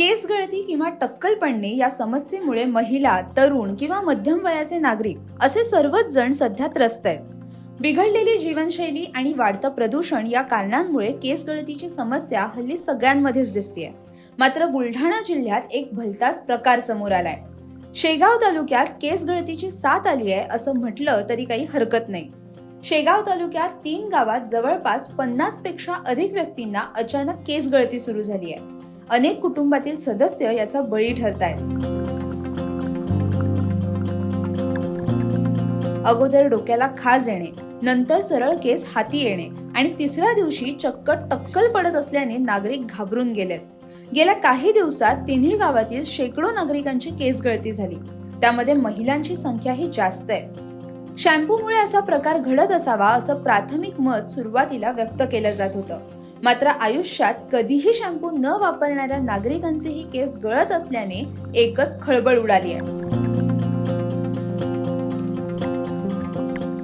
केस गळती किंवा टक्कल पडणे या समस्येमुळे महिला, तरुण किंवा मध्यम वयाचे नागरिक असे सर्वच जण सध्या त्रस्त आहेत. बिघडलेली जीवनशैली आणि वाढतं प्रदूषण या कारणांमुळे केस गळतीची समस्या हल्ली सगळ्यांमध्येच दिसतेय. मात्र बुलढाणा जिल्ह्यात एक भलताच प्रकार समोर आलाय. शेगाव तालुक्यात केस गळतीची साथ आली आहे असं म्हटलं तरी काही हरकत नाही. शेगाव तालुक्यात 3 गावात जवळपास 50 पेक्षा अधिक व्यक्तींना अचानक केस गळती सुरू झाली आहे. अनेक कुटुंबातील सदस्य याचा बळी ठरतायत. अगोदर डोक्याला खाज येणे, नंतर सरळ केस हाती येणे आणि तिसऱ्या दिवशी चक्क टक्कल पडत असल्याने नागरिक घाबरून गेलेत. गेल्या काही दिवसात तिन्ही गावातील शेकडो नागरिकांची केस गळती झाली. त्यामध्ये महिलांची संख्याही जास्त आहे. शॅम्पूमुळे असा प्रकार घडत असावा असं प्राथमिक मत सुरुवातीला व्यक्त केलं जात होतं. मात्र आयुष्यात कधीही शॅम्पू न वापरणाऱ्या नागरिकांचेही केस गळत असल्याने एकच खळबळ उडाली आहे.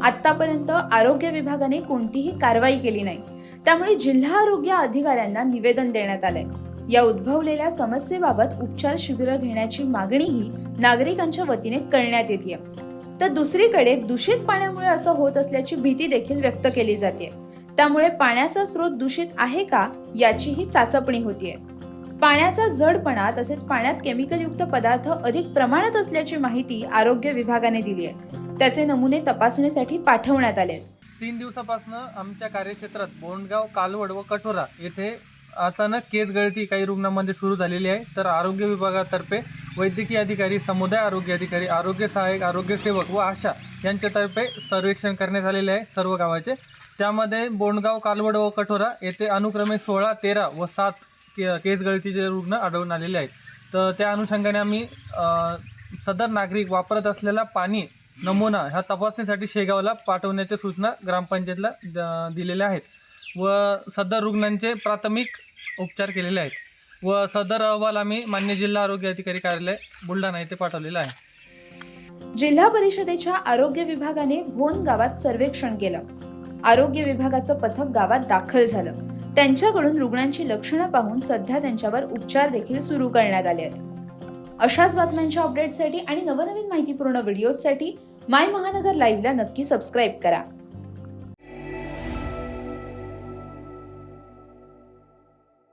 आतापर्यंत आरोग्य विभागाने कोणतीही कारवाई केली नाही. त्यामुळे जिल्हा आरोग्य अधिकाऱ्यांना निवेदन देण्यात आलंय. या उद्भवलेल्या समस्येबाबत उपचार शिबिरं घेण्याची मागणीही नागरिकांच्या वतीने करण्यात येते. तर दुसरीकडे दूषित पाण्यामुळे असं होत असल्याची भीती देखील व्यक्त केली जाते. त्यामुळे पाण्याचा स्रोत दूषित आहे का याचीही चाचपणी होतीये. पाण्याचा जडपणा तसेच पाण्यात केमिकलयुक्त पदार्थ अधिक प्रमाणात असल्याची माहिती आरोग्य विभागाने दिली आहे. त्याचे नमुने तपासणीसाठी पाठवण्यात आले. 3 दिवसापासून आमच्या कार्यक्षेत्रात बोंडगाव, कालवड व कठोरा येथे अचानक केस गळती काही रुग्णांमध्ये सुरू झालेली आहे. तर आरोग्य विभागातर्फे वैद्यकीय अधिकारी, समुदाय आरोग्य अधिकारी, आरोग्य सहाय्यक, आरोग्य सेवक व आशा यांच्यातर्फे सर्वेक्षण करण्यात आलेले आहे सर्व गावाचे. त्यामध्ये बोंडगाव, कालवड व कठोरा येथे अनुक्रमे 16, 13 व 7 केस गळतीचे रुग्ण आढळून आलेले आहेत. तर त्या अनुषंगाने आम्ही सदर नागरिक वापरत असलेला पाणी नमुना ह्या तपासणीसाठी शेगावला पाठवण्याच्या सूचना ग्रामपंचायतला दिलेल्या आहेत व सदर रुग्णांचे प्राथमिक उपचार केलेले आहेत व सदर अहवाल आम्ही मान्य जिल्हा आरोग्य अधिकारी कार्यालय बुलढाणा येथे पाठवलेला आहे. जिल्हा परिषदेच्या आरोग्य विभागाने भोन गावात सर्वेक्षण केलं. आरोग्य विभागाचं पथक गावात दाखल झालं. त्यांच्याकडून रुग्णांची लक्षणं पाहून सध्या त्यांच्यावर उपचार देखील सुरू करण्यात आले आहेत. अशाच बातम्यांच्या अपडेटसाठी आणि नवनवीन माहितीपूर्ण व्हिडिओसाठी माय महानगर लाईव्हला नक्की सबस्क्राईब करा.